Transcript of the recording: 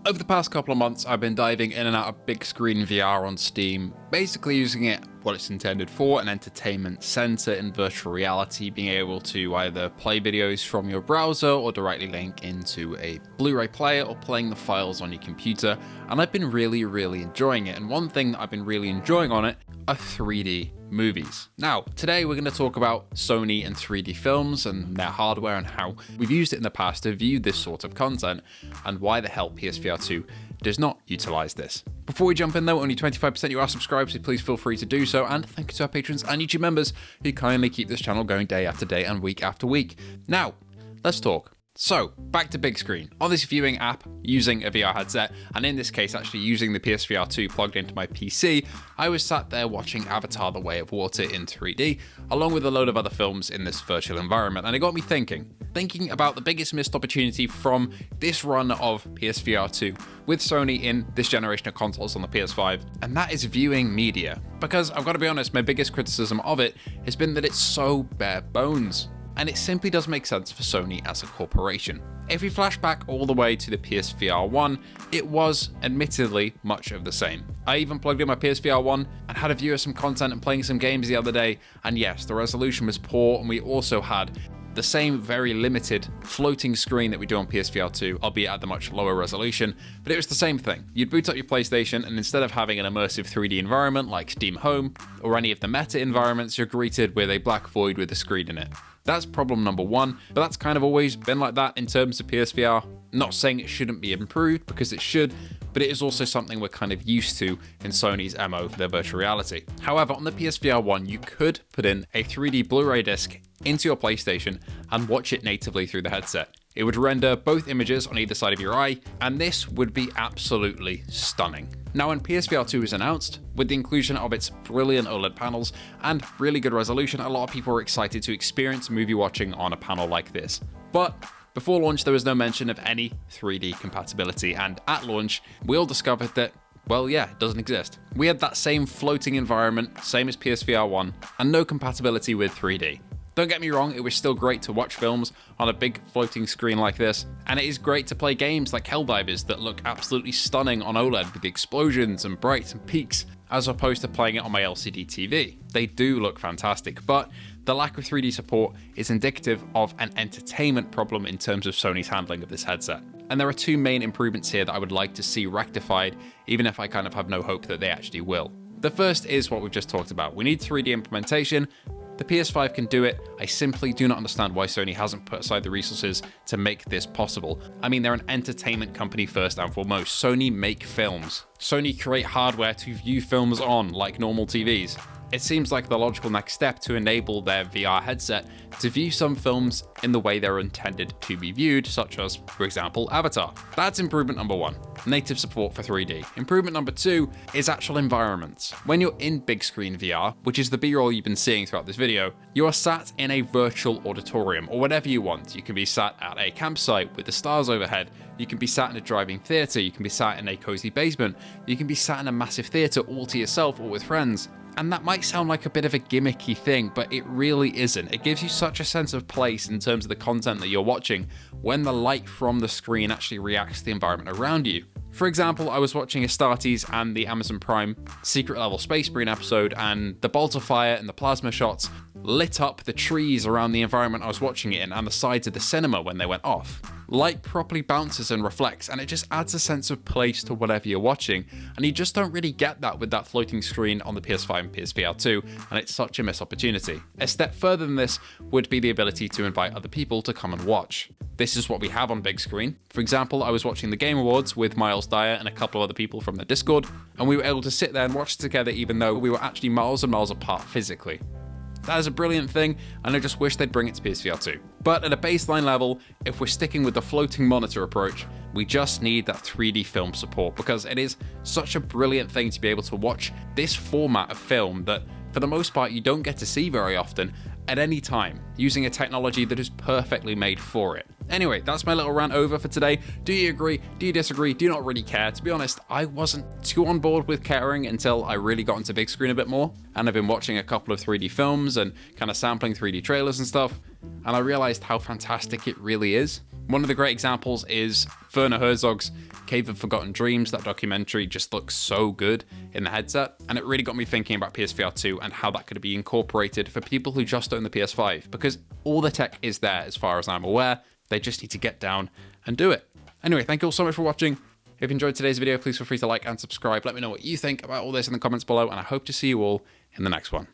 Over the past couple of months, I've been diving in and out of big screen VR on Steam, basically using it what it's intended for, an entertainment center in virtual reality, being able to either play videos from your browser or directly link into a Blu-ray player or playing the files on your computer, and I've been really enjoying it. And one thing that I've been really enjoying on it are 3D movies. Now, today we're going to talk about Sony and 3D films and their hardware and how we've used it in the past to view this sort of content and why the hell PSVR2 does not utilize this. Before we jump in though, only 25% of you are subscribed, so please feel free to do so, and thank you to our patrons and YouTube members who kindly keep this channel going day after day and week after week. Now, let's talk. So, back to big screen. On this viewing app, using a VR headset, and in this case actually using the PSVR2 plugged into my PC, I was sat there watching Avatar: The Way of Water in 3D, along with a load of other films in this virtual environment, and it got me thinking about the biggest missed opportunity from this run of PSVR2 with Sony in this generation of consoles on the PS5, and that is viewing media. Because I've got to be honest, my biggest criticism of it has been that it's so bare bones. And it simply does make sense for Sony as a corporation. If we flash back all the way to the PSVR1, it was admittedly much of the same. I even plugged in my PSVR1 and had a view of some content and playing some games the other day, and yes, the resolution was poor, and we also had the same very limited floating screen that we do on PSVR2, albeit at the much lower resolution, but it was the same thing. You'd boot up your PlayStation, and instead of having an immersive 3D environment like Steam Home or any of the meta environments, you're greeted with a black void with a screen in it. That's problem number one, but that's kind of always been like that in terms of PSVR. Not saying it shouldn't be improved, because it should, but it is also something we're kind of used to in Sony's MO for their virtual reality. However, on the PSVR1, you could put in a 3D Blu-ray disc into your PlayStation and watch it natively through the headset. It would render both images on either side of your eye, and this would be absolutely stunning. Now, when PSVR2 was announced, with the inclusion of its brilliant OLED panels and really good resolution, a lot of people were excited to experience movie watching on a panel like this. But before launch, there was no mention of any 3D compatibility, and at launch, we all discovered that, well, yeah, it doesn't exist. We had that same floating environment, same as PSVR1, and no compatibility with 3D. Don't get me wrong, it was still great to watch films on a big floating screen like this, and it is great to play games like Helldivers that look absolutely stunning on OLED with the explosions and brights and peaks, as opposed to playing it on my LCD TV. They do look fantastic, but the lack of 3D support is indicative of an entertainment problem in terms of Sony's handling of this headset. And there are two main improvements here that I would like to see rectified, even if I kind of have no hope that they actually will. The first is what we've just talked about. We need 3D implementation. The PS5 can do it. I simply do not understand why Sony hasn't put aside the resources to make this possible. I mean, they're an entertainment company first and foremost. Sony make films. Sony create hardware to view films on, like normal TVs. It seems like the logical next step to enable their VR headset to view some films in the way they're intended to be viewed, such as, for example, Avatar. That's improvement number one, native support for 3D. Improvement number two is actual environments. When you're in big screen VR, which is the B-roll you've been seeing throughout this video, you are sat in a virtual auditorium, or whatever you want. You can be sat at a campsite with the stars overhead, you can be sat in a drive-in theater, you can be sat in a cozy basement, you can be sat in a massive theater all to yourself or with friends. And that might sound like a bit of a gimmicky thing, but it really isn't. It gives you such a sense of place in terms of the content that you're watching when the light from the screen actually reacts to the environment around you. For example, I was watching Astartes and the Amazon Prime Secret Level Space Marine episode, and the bolts of fire and the plasma shots lit up the trees around the environment I was watching it in and the sides of the cinema when they went off. Light properly bounces and reflects, and it just adds a sense of place to whatever you're watching, and you just don't really get that with that floating screen on the PS5 and PSVR2, and it's such a missed opportunity. A step further than this would be the ability to invite other people to come and watch. This is what we have on big screen. For example, I was watching the Game Awards with Miles Dyer and a couple of other people from the Discord, and we were able to sit there and watch it together even though we were actually miles and miles apart physically. That is a brilliant thing, and I just wish they'd bring it to PSVR2. But at a baseline level, if we're sticking with the floating monitor approach, we just need that 3D film support, because it is such a brilliant thing to be able to watch this format of film that, for the most part, you don't get to see very often at any time, using a technology that is perfectly made for it. Anyway, that's my little rant over for today. Do you agree? Do you disagree? Do you not really care? To be honest, I wasn't too on board with caring until I really got into big screen a bit more, and I've been watching a couple of 3D films and kind of sampling 3D trailers and stuff, and I realized how fantastic it really is. One of the great examples is Werner Herzog's Cave of Forgotten Dreams. That documentary just looks so good in the headset, and it really got me thinking about PSVR 2 and how that could be incorporated for people who just own the PS5, because all the tech is there as far as I'm aware. They just need to get down and do it. Anyway, thank you all so much for watching. If you enjoyed today's video, please feel free to like and subscribe. Let me know what you think about all this in the comments below, and I hope to see you all in the next one.